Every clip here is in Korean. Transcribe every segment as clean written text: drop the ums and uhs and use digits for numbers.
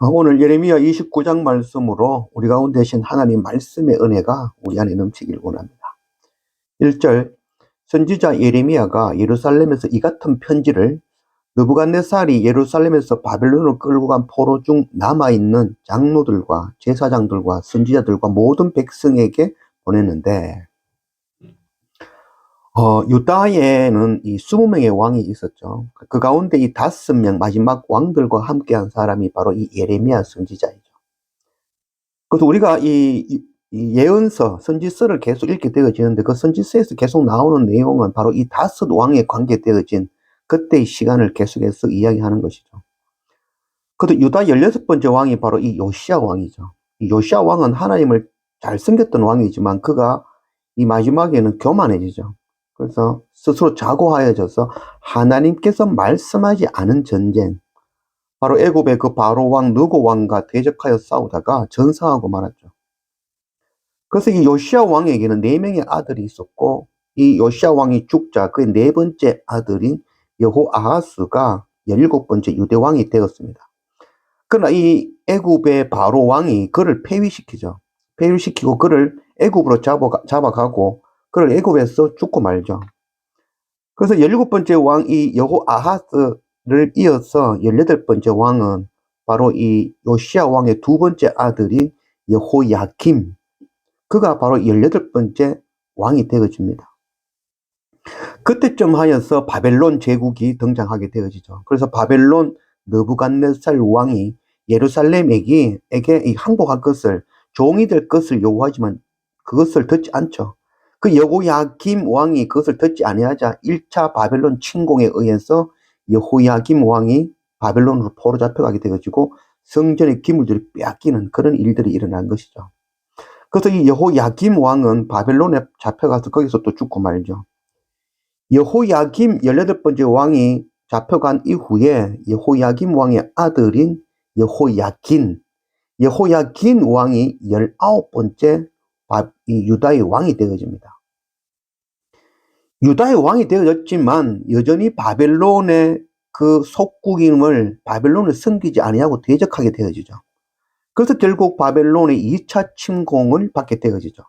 오늘 예레미야 29장 말씀으로 우리 가운데 계신 하나님 말씀의 은혜가 우리 안에 넘치길 원합니다. 1절, 선지자 예레미야가 예루살렘에서 이 같은 편지를 느부갓네살이 예루살렘에서 바벨론으로 끌고 간 포로 중 남아있는 장로들과 제사장들과 선지자들과 모든 백성에게 보냈는데, 유다에는 이 20명의 왕이 있었죠. 그 가운데 이 5명 마지막 왕들과 함께한 사람이 바로 이 예레미야 선지자이죠. 그래서 우리가 이 예언서, 선지서를 계속 읽게 되어지는데, 그 선지서에서 계속 나오는 내용은 바로 이 5 왕에 관계되어진 그때의 시간을 계속해서 이야기하는 것이죠. 그래도 유다 16번째 왕이 바로 이 요시야 왕이죠. 이 요시야 왕은 하나님을 잘 섬겼던 왕이지만 그가 이 마지막에는 교만해지죠. 그래서 스스로 자고하여져서 하나님께서 말씀하지 않은 전쟁, 바로 애굽의 그 바로 왕 느고 왕과 대적하여 싸우다가 전사하고 말았죠. 그래서 이 요시야 왕에게는 4명의 아들이 있었고, 이 요시야 왕이 죽자 그의 4번째 아들인 여호아하스가 17번째 유대 왕이 되었습니다. 그러나 이 애굽의 바로 왕이 그를 폐위시키죠. 폐위시키고 그를 애굽으로 잡아가고 그를 애굽에서 죽고 말죠. 그래서 17번째 왕 이 여호아하스를 이어서 18번째 왕은 바로 이 요시야 왕의 2번째 아들인 여호야김, 그가 바로 18번째 왕이 되어집니다. 그때쯤 하여서 바벨론 제국이 등장하게 되어지죠. 그래서 바벨론 느부갓네살 왕이 예루살렘에게 항복할 것을, 종이 될 것을 요구하지만 그것을 듣지 않죠. 그 여호야김 왕이 그것을 듣지 아니하자 1차 바벨론 침공에 의해서 여호야김 왕이 바벨론으로 포로 잡혀가게 되어지고 성전의 기물들이 빼앗기는 그런 일들이 일어난 것이죠. 그래서 이 여호야김 왕은 바벨론에 잡혀가서 거기서 또 죽고 말죠. 여호야김 18번째 왕이 잡혀간 이후에 여호야김 왕의 아들인 여호야긴 왕이 19번째 유다의 왕이 되어집니다. 유다의 왕이 되어졌지만 여전히 바벨론의 그 속국임을 바벨론을 섬기지 아니하고 대적하게 되어지죠. 그래서 결국 바벨론의 2차 침공을 받게 되어지죠.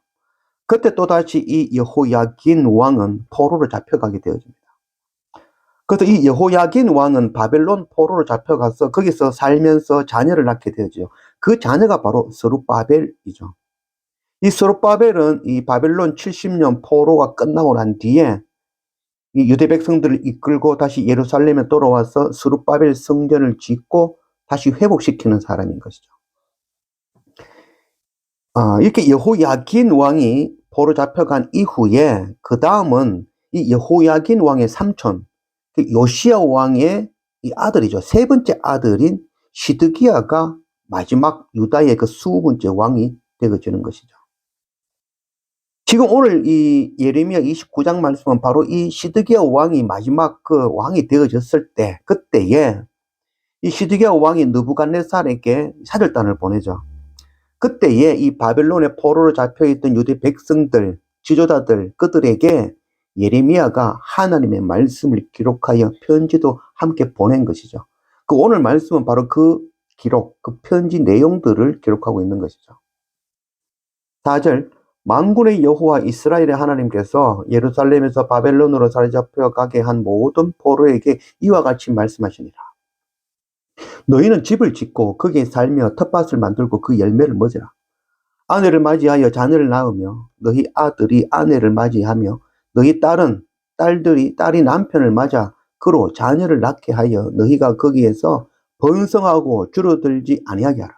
그때 또다시 이 여호야긴 왕은 포로로 잡혀가게 되어집니다. 그래서 이 여호야긴 왕은 바벨론 포로로 잡혀가서 거기서 살면서 자녀를 낳게 되어지죠. 그 자녀가 바로 스룹바벨이죠. 이 스룹바벨은 이 바벨론 70년 포로가 끝나고 난 뒤에 이 유대 백성들을 이끌고 다시 예루살렘에 돌아와서 스룹바벨 성전을 짓고 다시 회복시키는 사람인 것이죠. 이렇게 여호야긴 왕이 포로 잡혀간 이후에 그 다음은 이 여호야긴 왕의 삼촌 요시야 왕의 이 아들이죠. 3번째 아들인 시드기야가 마지막 유다의 그 20번째 왕이 되어지는 것이죠. 지금 오늘 이 예레미야 29장 말씀은 바로 이 시드기야 왕이 마지막 그 왕이 되어졌을 때, 그때에 이 시드기야 왕이 느부갓네살에게 사절단을 보내죠. 그때에 이 바벨론의 포로로 잡혀있던 유대 백성들, 지도자들, 그들에게 예레미야가 하나님의 말씀을 기록하여 편지도 함께 보낸 것이죠. 그 오늘 말씀은 바로 그 기록, 그 편지 내용들을 기록하고 있는 것이죠. 4절, 만군의 여호와 이스라엘의 하나님께서 예루살렘에서 바벨론으로 사로잡혀 가게 한 모든 포로에게 이와 같이 말씀하시니라. 너희는 집을 짓고 거기에 살며 텃밭을 만들고 그 열매를 먹으라. 아내를 맞이하여 자녀를 낳으며 너희 아들이 아내를 맞이하며 너희 딸이 남편을 맞아 그로 자녀를 낳게 하여 너희가 거기에서 번성하고 줄어들지 아니하게 하라.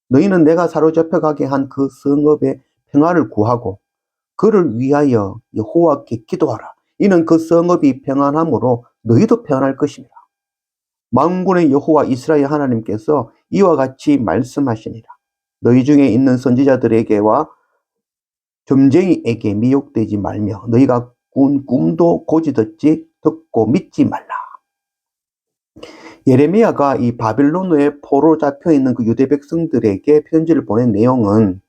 너희는 내가 사로잡혀 가게 한 그 성읍의 평화를 구하고 그를 위하여 여호와께 기도하라. 이는 그 성읍이 평안함으로 너희도 평안할 것입니다. 만군의 여호와 이스라엘 하나님께서 이와 같이 말씀하시니라. 너희 중에 있는 선지자들에게와 점쟁이에게 미혹되지 말며 너희가 꾼 꿈도 고지 듣고 믿지 말라. 예레미야가 이 바벨론에 포로 잡혀있는 그 유대 백성들에게 편지를 보낸 내용은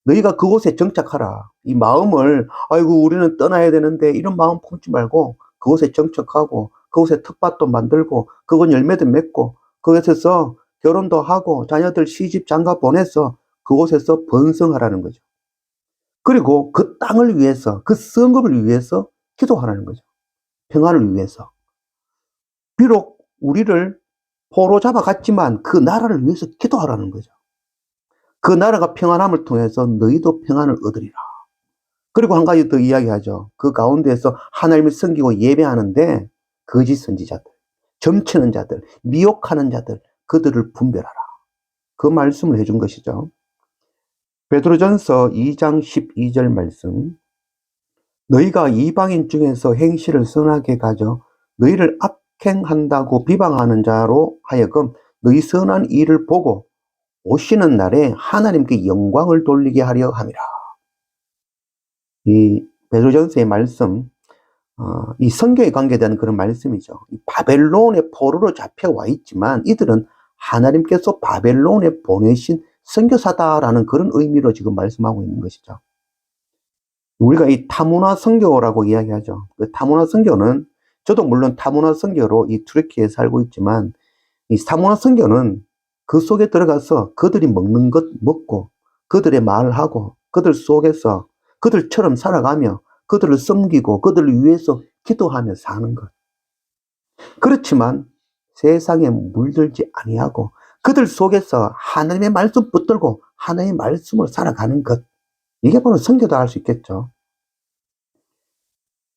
너희가 그곳에 정착하라. 이 마음을 아이고 우리는 떠나야 되는데 이런 마음 품지 말고 그곳에 정착하고 그곳에 텃밭도 만들고 그곳 열매도 맺고 그곳에서 결혼도 하고 자녀들 시집 장가 보내서 그곳에서 번성하라는 거죠. 그리고 그 땅을 위해서, 그 성읍을 위해서 기도하라는 거죠. 평안을 위해서. 비록 우리를 포로 잡아갔지만 그 나라를 위해서 기도하라는 거죠. 그 나라가 평안함을 통해서 너희도 평안을 얻으리라. 그리고 한 가지 더 이야기하죠. 그 가운데에서 하나님을 섬기고 예배하는데 거짓 선지자들, 점치는 자들, 미혹하는 자들, 그들을 분별하라. 그 말씀을 해준 것이죠. 베드로전서 2장 12절 말씀. 너희가 이방인 중에서 행실을 선하게 가져 너희를 악행한다고 비방하는 자로 하여금 너희 선한 일을 보고 오시는 날에 하나님께 영광을 돌리게 하려 함이라. 이 베드로전서의 말씀, 이 성경에 관계되는 그런 말씀이죠. 바벨론의 포로로 잡혀와 있지만 이들은 하나님께서 바벨론에 보내신 선교사다라는 그런 의미로 지금 말씀하고 있는 것이죠. 우리가 이 타문화 선교라고 이야기하죠. 그 타문화 선교는, 저도 물론 타문화 선교로 이 투르키에 살고 있지만, 이 타문화 선교는 그 속에 들어가서 그들이 먹는 것 먹고, 그들의 말을 하고, 그들 속에서 그들처럼 살아가며, 그들을 섬기고, 그들을 위해서 기도하며 사는 것. 그렇지만 세상에 물들지 아니하고, 그들 속에서 하나님의 말씀 붙들고, 하나님의 말씀을 살아가는 것. 이게 바로 선교다 할 수 있겠죠.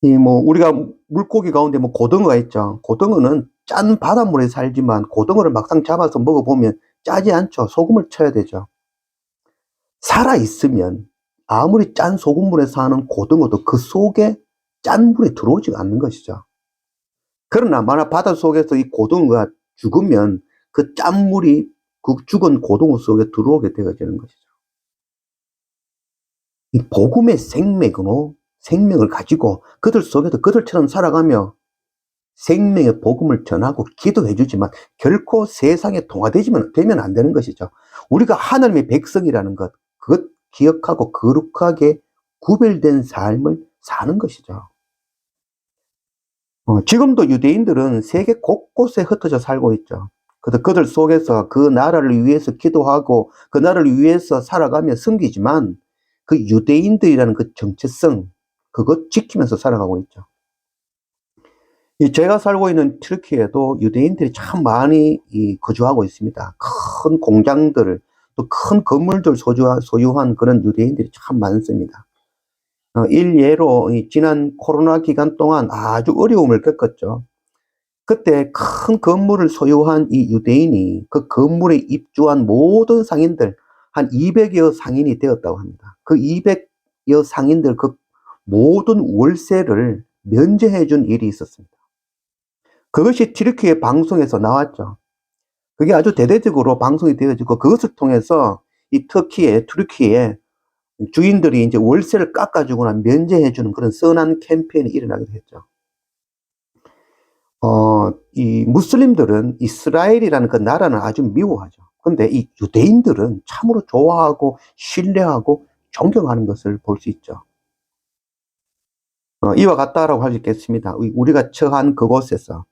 우리가 물고기 가운데 고등어가 있죠. 고등어는 짠 바닷물에 살지만 고등어를 막상 잡아서 먹어보면 짜지 않죠. 소금을 쳐야 되죠. 살아있으면 아무리 짠 소금물에 사는 고등어도 그 속에 짠 물이 들어오지 않는 것이죠. 그러나 만약 바닷속에서 이 고등어가 죽으면 그 짠물이 그 죽은 고등어 속에 들어오게 되어지는 것이죠. 이 복음의 생명으로 생명을 가지고 그들 속에서 그들처럼 살아가며 생명의 복음을 전하고 기도해 주지만 결코 세상에 동화되면 안 되는 것이죠. 우리가 하나님의 백성이라는 것, 그것 기억하고 거룩하게 구별된 삶을 사는 것이죠. 지금도 유대인들은 세계 곳곳에 흩어져 살고 있죠. 그래서 그들 속에서 그 나라를 위해서 기도하고 그 나라를 위해서 살아가며 섬기지만 그 유대인들이라는 그 정체성, 그것 지키면서 살아가고 있죠. 제가 살고 있는 튀르키예도 유대인들이 참 많이 거주하고 있습니다. 큰 공장들, 또 큰 건물들 소유한 그런 유대인들이 참 많습니다. 일예로 지난 코로나 기간 동안 아주 어려움을 겪었죠. 그때 큰 건물을 소유한 이 유대인이 그 건물에 입주한 모든 상인들, 한 200여 상인이 되었다고 합니다. 그 200여 상인들 그 모든 월세를 면제해 준 일이 있었습니다. 그것이 튀르키예 방송에서 나왔죠. 그게 아주 대대적으로 방송이 되어지고 그것을 통해서 이 튀르키예 주인들이 이제 월세를 깎아주거나 면제해주는 그런 선한 캠페인이 일어나기도 했죠. 이 무슬림들은 이스라엘이라는 그 나라는 아주 미워하죠. 근데 이 유대인들은 참으로 좋아하고 신뢰하고 존경하는 것을 볼 수 있죠. 이와 같다라고 할 수 있겠습니다. 우리가 처한 그곳에서,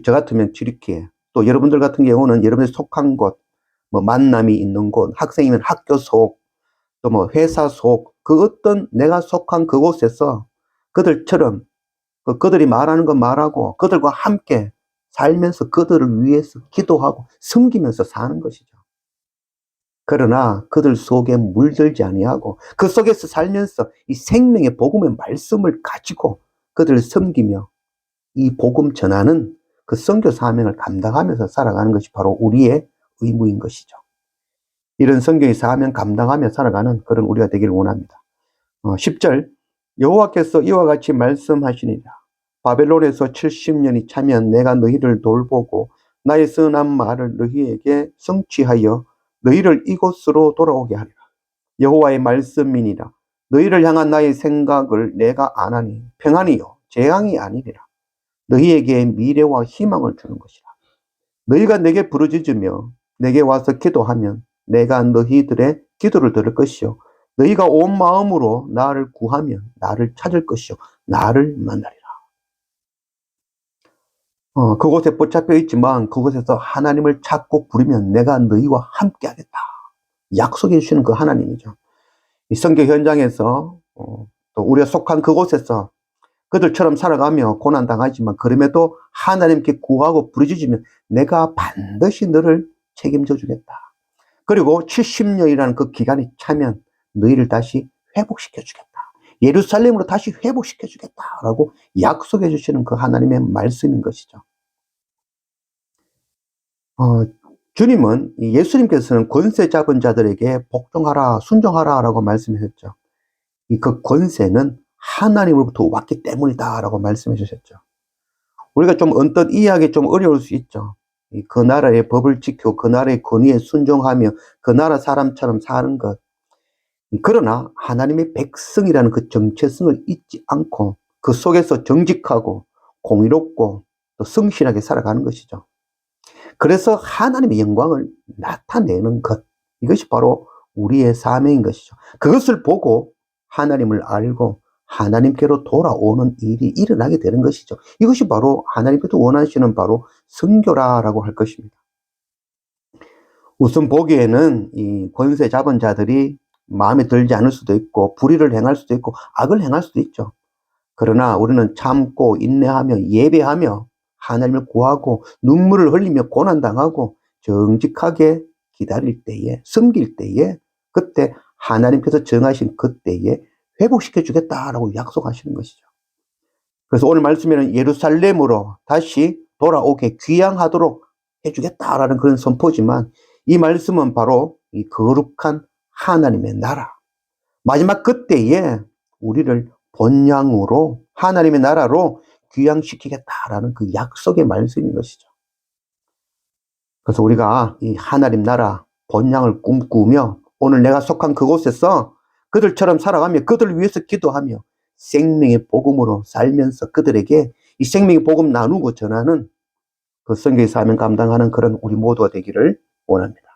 저 같으면 튀르키예, 또 여러분들 같은 경우는 여러분들이 속한 곳, 만남이 있는 곳, 학생이면 학교 속, 또 회사 속, 그 어떤 내가 속한 그곳에서 그들처럼 그들이 말하는 거 말하고 그들과 함께 살면서 그들을 위해서 기도하고 섬기면서 사는 것이죠. 그러나 그들 속에 물들지 아니하고 그 속에서 살면서 이 생명의 복음의 말씀을 가지고 그들을 섬기며 이 복음 전하는 그 선교 사명을 감당하면서 살아가는 것이 바로 우리의 의무인 것이죠. 이런 선교의 사명 감당하며 살아가는 그런 우리가 되기를 원합니다. 10절 여호와께서 이와 같이 말씀하시니라. 바벨론에서 70년이 차면 내가 너희를 돌보고 나의 선한 말을 너희에게 성취하여 너희를 이곳으로 돌아오게 하리라. 여호와의 말씀이니라. 너희를 향한 나의 생각을 내가 아나니 평안이요 재앙이 아니리라. 너희에게 미래와 희망을 주는 것이라. 너희가 내게 부르짖으며 내게 와서 기도하면 내가 너희들의 기도를 들을 것이요 너희가 온 마음으로 나를 구하면 나를 찾을 것이요 나를 만나리라. 그곳에 붙잡혀 있지만 그곳에서 하나님을 찾고 부르면 내가 너희와 함께 하겠다. 약속해 주시는 그 하나님이죠. 이 선교 현장에서 또 우리가 속한 그곳에서 그들처럼 살아가며 고난당하지만 그럼에도 하나님께 구하고 부르짖으면 내가 반드시 너를 책임져 주겠다. 그리고 70년이라는 그 기간이 차면 너희를 다시 회복시켜 주겠다. 예루살렘으로 다시 회복시켜 주겠다라고 약속해 주시는 그 하나님의 말씀인 것이죠. 주님은 예수님께서는 권세 잡은 자들에게 복종하라, 순종하라라고 말씀하셨죠. 그 권세는 하나님으로부터 왔기 때문이다라고 말씀해 주셨죠. 우리가 좀 언뜻 이해하기 좀 어려울 수 있죠. 그 나라의 법을 지키고 그 나라의 권위에 순종하며 그 나라 사람처럼 사는 것. 그러나 하나님의 백성이라는 그 정체성을 잊지 않고 그 속에서 정직하고 공의롭고 또 성실하게 살아가는 것이죠. 그래서 하나님의 영광을 나타내는 것, 이것이 바로 우리의 사명인 것이죠. 그것을 보고 하나님을 알고 하나님께로 돌아오는 일이 일어나게 되는 것이죠. 이것이 바로 하나님께서 원하시는 바로 선교라고 할 것입니다. 우선 보기에는 이 권세 잡은 자들이 마음에 들지 않을 수도 있고 불의를 행할 수도 있고 악을 행할 수도 있죠. 그러나 우리는 참고 인내하며 예배하며 하나님을 구하고 눈물을 흘리며 고난당하고 정직하게 기다릴 때에, 섬길 때에, 그때 하나님께서 정하신 그때에 회복시켜 주겠다라고 약속하시는 것이죠. 그래서 오늘 말씀에는 예루살렘으로 다시 돌아오게 귀향하도록 해주겠다라는 그런 선포지만 이 말씀은 바로 이 거룩한 하나님의 나라, 마지막 그때에 우리를 본향으로 하나님의 나라로 귀향시키겠다라는 그 약속의 말씀인 것이죠. 그래서 우리가 이 하나님 나라 본향을 꿈꾸며 오늘 내가 속한 그곳에서 그들처럼 살아가며 그들을 위해서 기도하며 생명의 복음으로 살면서 그들에게 이 생명의 복음 나누고 전하는 그 선교의 사명 감당하는 그런 우리 모두가 되기를 원합니다.